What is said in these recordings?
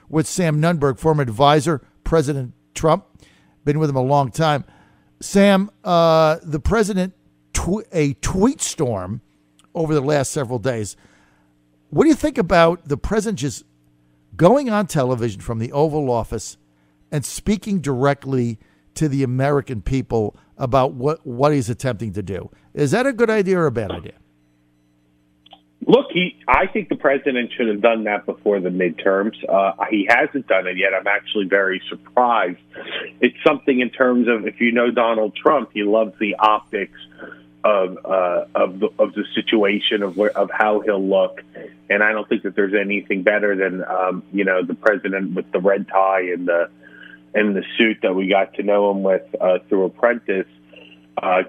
with Sam Nunberg, former advisor, President Trump. Been with him a long time. Sam, the president, a tweet storm over the last several days. What do you think about the president just going on television from the Oval Office and speaking directly to the American people about what he's attempting to do? Is that a good idea or a bad idea? Look, I think the president should have done that before the midterms. He hasn't done it yet. I'm actually very surprised. It's something in terms of, if you know Donald Trump, he loves the optics of the situation of how he'll look, and I don't think that there's anything better than the president with the red tie and the suit that we got to know him with through Apprentice.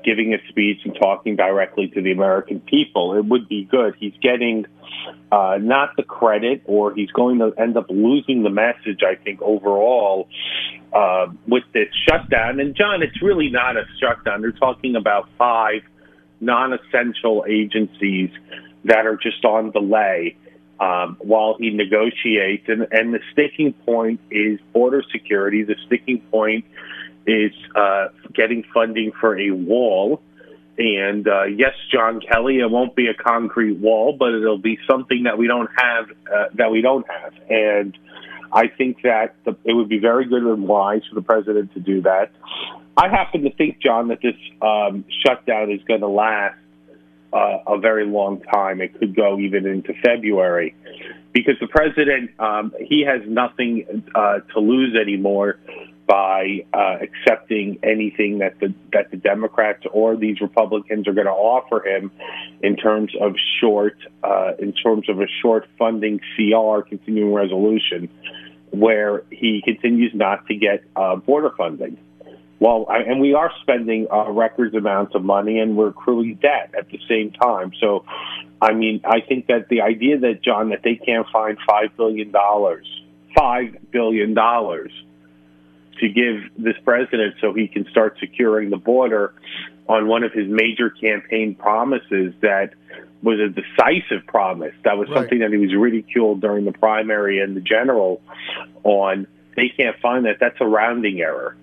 Giving a speech and talking directly to the American people. It would be good. He's getting not the credit, or he's going to end up losing the message, I think, overall with this shutdown. And, John, it's really not a shutdown. They're talking about 5 non-essential agencies that are just on delay while he negotiates. And the sticking point is border security. The sticking point is getting funding for a wall. And yes, John Kelly, it won't be a concrete wall, but it'll be something that we don't have. And I think that it would be very good and wise for the president to do that. I happen to think, John, that this shutdown is going to last a very long time. It could go even into February, because the president, he has nothing to lose anymore by accepting anything that the Democrats or these Republicans are going to offer him in terms of a short funding CR, continuing resolution, where he continues not to get border funding. Well, and we are spending record amounts of money, and we're accruing debt at the same time. So, I mean, I think that the idea that, John, that they can't find $5 billion to give this president so he can start securing the border on one of his major campaign promises that was a decisive promise. That was something that he was ridiculed during the primary and the general on. They can't find that. That's a rounding error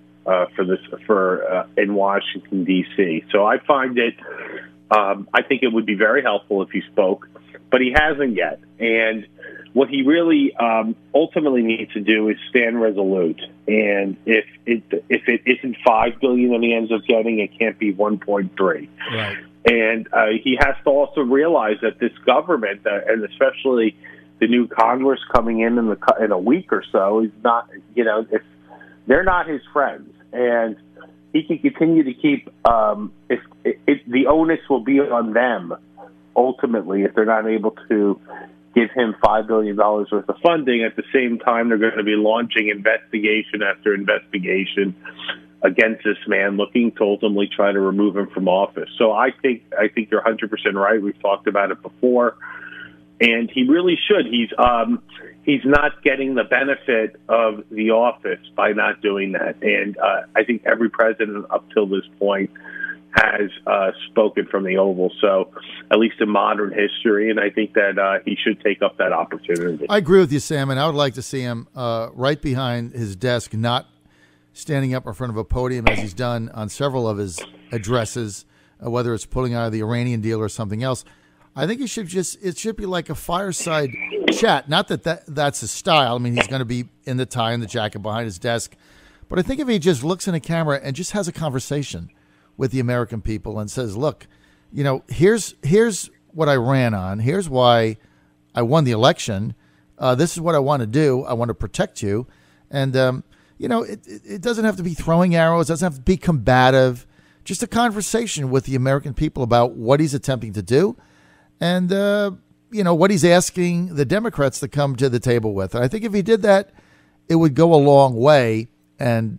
in Washington, D.C. So I find it, I think it would be very helpful if he spoke, but he hasn't yet. And what he really ultimately needs to do is stand resolute. And if it isn't $5 billion that he ends up getting, it can't be 1.3. Right. And he has to also realize that this government, and especially the new Congress coming in a week or so, is not, they're not his friends. And he can continue to keep. The onus will be on them ultimately if they're not able to give him $5 billion worth of funding. At the same time, they're going to be launching investigation after investigation against this man, looking to ultimately try to remove him from office. So I think you're 100% right. We've talked about it before, and he really should. He's not getting the benefit of the office by not doing that. And I think every president up till this point has spoken from the Oval, so at least in modern history, and I think that he should take up that opportunity. I agree with you, Sam, and I would like to see him right behind his desk, not standing up in front of a podium as he's done on several of his addresses, whether it's pulling out of the Iranian deal or something else. I think it should be like a fireside chat. Not that's his style. I mean, he's going to be in the tie and the jacket behind his desk. But I think if he just looks in a camera and just has a conversation with the American people and says, look, here's what I ran on. Here's why I won the election. This is what I want to do. I want to protect you. And, it doesn't have to be throwing arrows. It doesn't have to be combative. Just a conversation with the American people about what he's attempting to do. And, what he's asking the Democrats to come to the table with. And I think if he did that, it would go a long way. And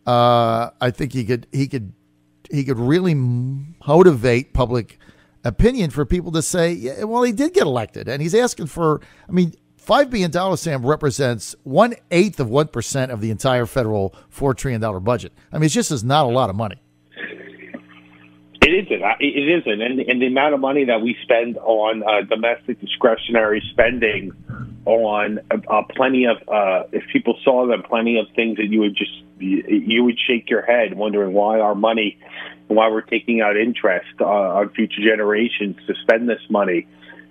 I think he could really motivate public opinion for people to say, yeah, well, he did get elected. And he's asking for, $5 billion, Sam, represents 1/8 of 1% of the entire federal $4 trillion budget. It's just is not a lot of money. It isn't. And the amount of money that we spend on domestic discretionary spending on plenty of, if people saw them, plenty of things that you would shake your head wondering why our money, why we're taking out interest on future generations to spend this money.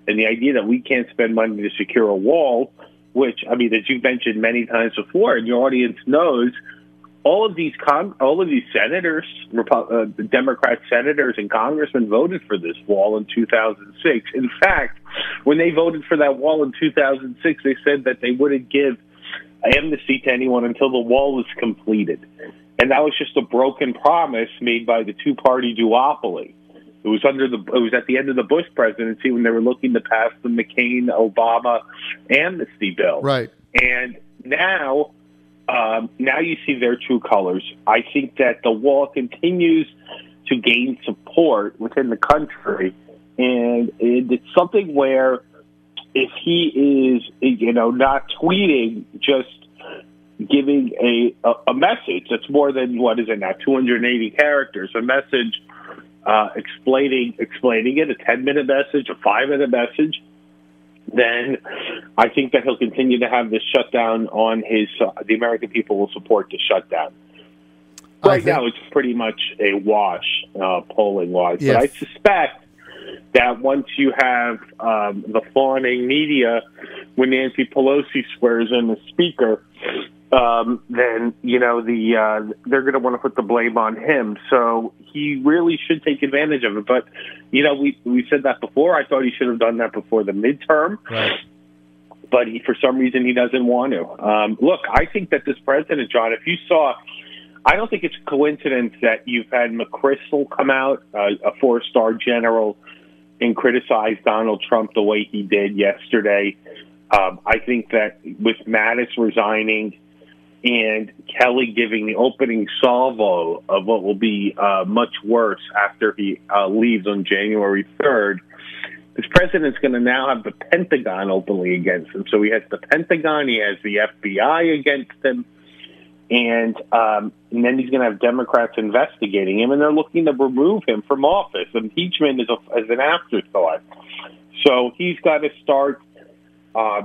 And the idea that we can't spend money to secure a wall, which, I mean, as you've mentioned many times before, and your audience knows, all of these senators, Democrat senators and congressmen voted for this wall in 2006. In fact, when they voted for that wall in 2006, they said that they wouldn't give amnesty to anyone until the wall was completed. And that was just a broken promise made by the two-party duopoly. It was at the end of the Bush presidency when they were looking to pass the McCain-Obama amnesty bill. Right. And now you see their true colors. I think that the wall continues to gain support within the country, and it's something where if he is, not tweeting, just giving a message that's more than, what is it now, 280 characters, a message explaining it, a 10-minute message, a 5-minute message, then I think that he'll continue to have this shutdown on his. The American people will support the shutdown. Right now, it's pretty much a wash, polling-wise. Yes. But I suspect that once you have the fawning media, when Nancy Pelosi swears in the speaker, then they're going to want to put the blame on him. So he really should take advantage of it. But we said that before. I thought he should have done that before the midterm. Right. But for some reason he doesn't want to. Look, I think that this president, John, if you saw, I don't think it's a coincidence that you've had McChrystal come out, a 4-star general, and criticize Donald Trump the way he did yesterday. I think that with Mattis resigning and Kelly giving the opening salvo of what will be much worse after he leaves on January 3rd, this president's going to now have the Pentagon openly against him. So he has the Pentagon, he has the FBI against him, and then he's going to have Democrats investigating him, and they're looking to remove him from office. Impeachment is an afterthought. So he's got to start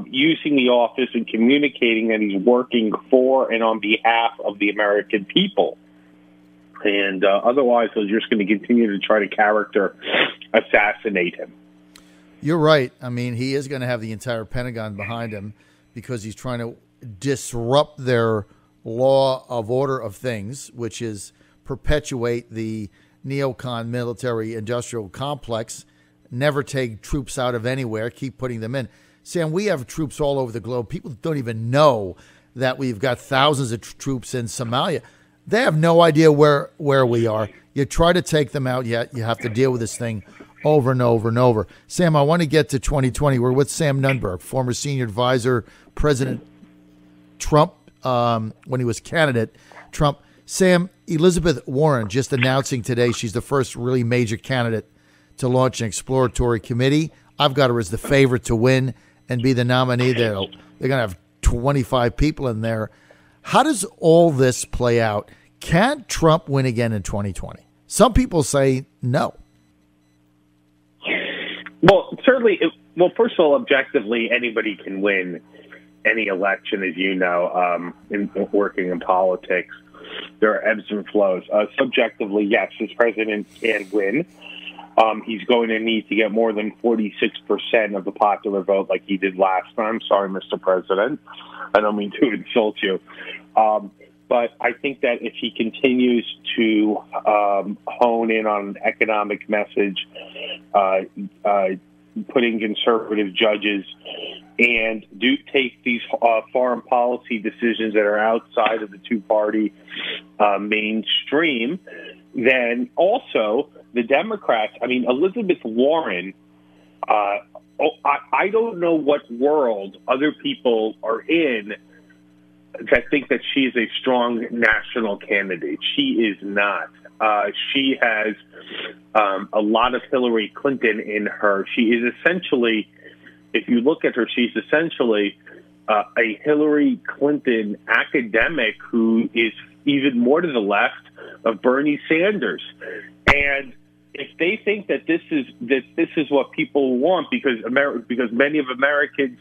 using the office and communicating that he's working for and on behalf of the American people. And otherwise, they're just going to continue to try to character assassinate him. You're right. I mean, he is going to have the entire Pentagon behind him because he's trying to disrupt their law of order of things, which is perpetuate the neocon military industrial complex, never take troops out of anywhere, keep putting them in. Sam, we have troops all over the globe. People don't even know that we've got thousands of troops in Somalia. They have no idea where we are. You try to take them out, yet you have to deal with this thing over and over and over. Sam, I want to get to 2020. We're with Sam Nunberg, former senior advisor, President Trump, when he was candidate Trump. Sam, Elizabeth Warren just announcing today she's the first really major candidate to launch an exploratory committee. I've got her as the favorite to win and be the nominee. They're going to have 25 people in there. How does all this play out? Can Trump win again in 2020? Some people say no. Well, certainly. Well, first of all, objectively, anybody can win any election, as you know, in working in politics. There are ebbs and flows. Subjectively, yes, this president can win. He's going to need to get more than 46% of the popular vote like he did last time. Sorry, Mr. President. I don't mean to insult you. But I think that if he continues to hone in on an economic message, putting conservative judges, and do take these foreign policy decisions that are outside of the two-party mainstream, then also the Democrats, I mean, Elizabeth Warren, I don't know what world other people are in that think that she is a strong national candidate. She is not. She has a lot of Hillary Clinton in her. She is essentially, if you look at her, she's essentially a Hillary Clinton academic who is even more to the left of Bernie Sanders. And if they think that this is what people want, because many of Americans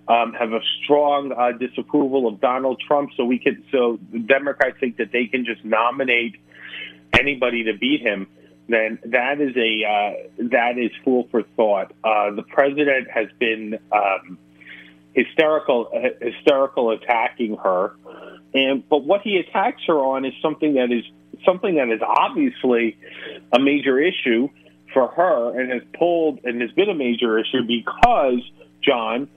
have a strong disapproval of Donald Trump. So the Democrats think that they can just nominate anybody to beat him. Then that is fool for thought. The president has been hysterical attacking her, but what he attacks her on is something that is obviously a major issue for her, and has been a major issue because, John,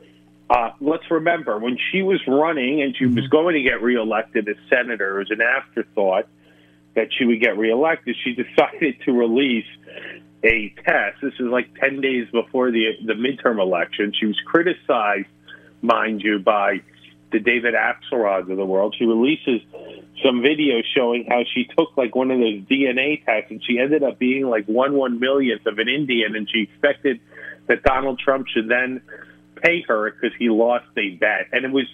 let's remember when she was running and she was going to get reelected as senator, as an afterthought that she would get reelected, she decided to release a test. This is like 10 days before the midterm election. She was criticized, mind you, by the David Axelrods of the world. She releases some video showing how she took like one of those DNA tests, and she ended up being like 1/1,000,000th of an Indian, and she expected that Donald Trump should then pay her because he lost a bet. And it was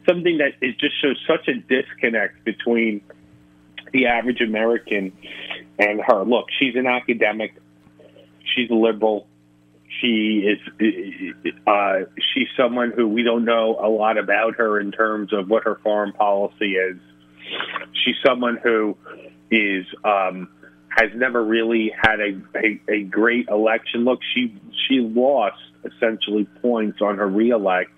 something that it just shows such a disconnect between the average American and her. Look, she's an academic. She's a liberal. She's someone who we don't know a lot about her in terms of what her foreign policy is. She's someone who has never really had a great election. Look, she lost essentially points on her reelect.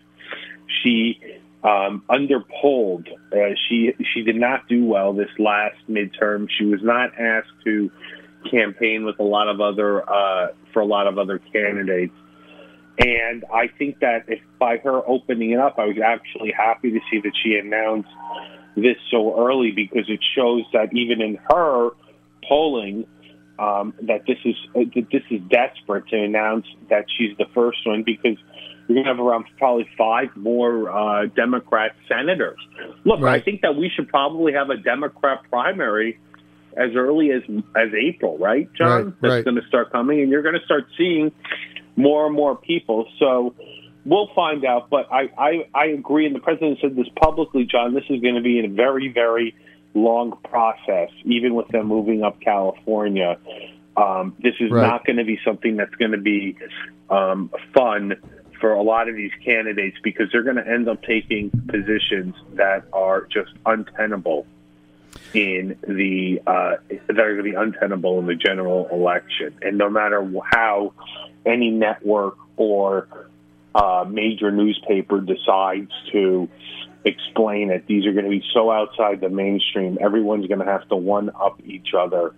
She underpolled. She did not do well this last midterm. She was not asked to campaign with for a lot of other candidates. And I think that if by her opening it up, I was actually happy to see that she announced this so early, because it shows that even in her polling, that this is desperate to announce that she's the first one, because we're going to have around probably 5 more Democrat senators. Look, right. I think that we should probably have a Democrat primary as early as April, right, John? Right, That's going to start coming, and you're going to start seeing more and more people. So we'll find out. But I agree, and the president said this publicly, John. This is going to be a very, very long process, even with them moving up California. This is not going to be something that's going to be fun for a lot of these candidates, because they're going to end up taking positions that are just untenable in the that are going to be untenable in the general election. And no matter how any network or major newspaper decides to explain it, these are going to be so outside the mainstream. Everyone's going to have to one-up each other,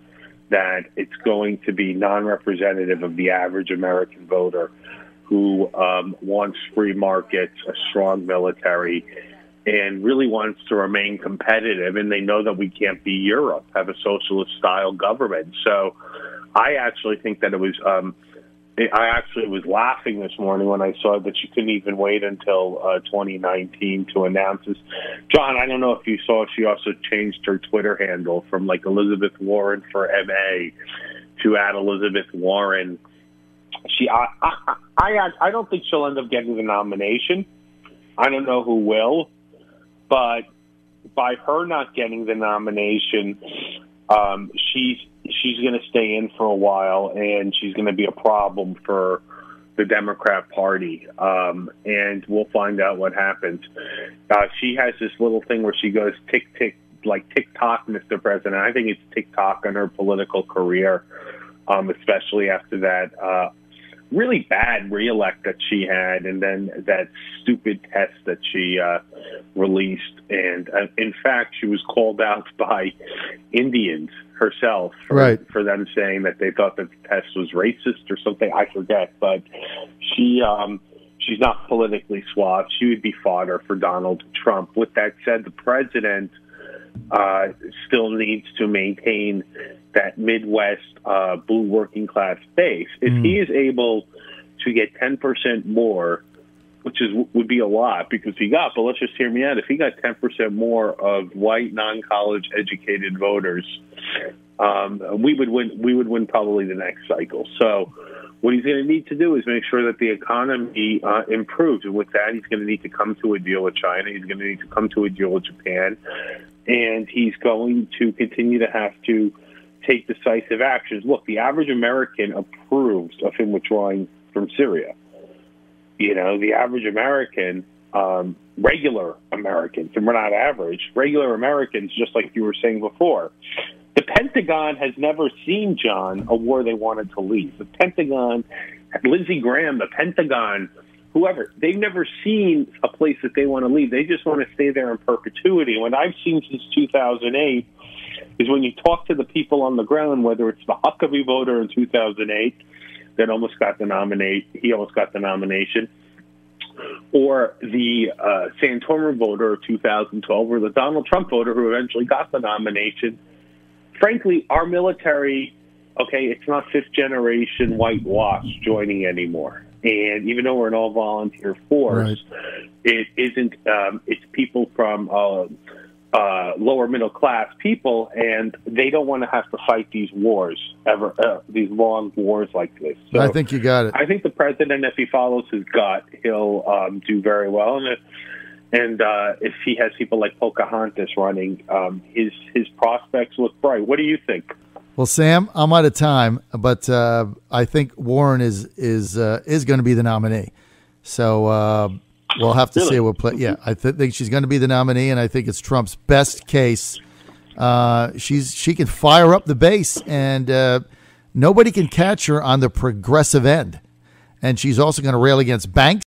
that it's going to be non-representative of the average American voter who wants free markets, a strong military, and really wants to remain competitive. And they know that we can't be Europe, have a socialist-style government. So I actually think that it was I actually was laughing this morning when I saw that she couldn't even wait until 2019 to announce this. John, I don't know if you saw, she also changed her Twitter handle from like Elizabeth Warren for MA to @Elizabeth Warren. I don't think she'll end up getting the nomination. I don't know who will, but by her not getting the nomination, she's going to stay in for a while, and she's going to be a problem for the Democrat Party. And we'll find out what happens. She has this little thing where she goes tick, tick, like TikTok, Mr. President. I think it's TikTok on her political career, especially after that really bad reelect that she had, and then that stupid test that she released. And in fact, she was called out by Indians herself for them saying that they thought that the test was racist or something. I forget, but she's not politically suave. She would be fodder for Donald Trump. With that said, the president still needs to maintain that Midwest blue working class base. If he is able to get 10% more, which would be a lot because but let's just hear me out. If he got 10% more of white, non-college educated voters, we would win probably the next cycle. So what he's going to need to do is make sure that the economy improves. And with that, he's going to need to come to a deal with China. He's going to need to come to a deal with Japan. And he's going to continue to have to take decisive actions. Look, the average American approves of him withdrawing from Syria. the average American, regular Americans, and we're not average, regular Americans, just like you were saying before. The Pentagon has never seen, John, a war they wanted to leave. The Pentagon, Lindsey Graham, the Pentagon, whoever, they've never seen a place that they want to leave. They just want to stay there in perpetuity. What I've seen since 2008 is when you talk to the people on the ground, whether it's the Huckabee voter in 2008 that almost got the nomination, or the Santorum voter of 2012, or the Donald Trump voter who eventually got the nomination. Frankly, our military, it's not fifth-generation whitewash joining anymore. And even though we're an all-volunteer force, It isn't. It's people from lower middle-class people, and they don't want to have to fight these wars ever, these long wars like this. So I think you got it. I think the president, if he follows his gut, he'll do very well. And if he has people like Pocahontas running, his prospects look bright. What do you think? Well, Sam, I'm out of time, but I think Warren is going to be the nominee. So we'll have to see what play. Yeah, I think she's going to be the nominee, and I think it's Trump's best case. She can fire up the base, and nobody can catch her on the progressive end. And she's also going to rail against banks.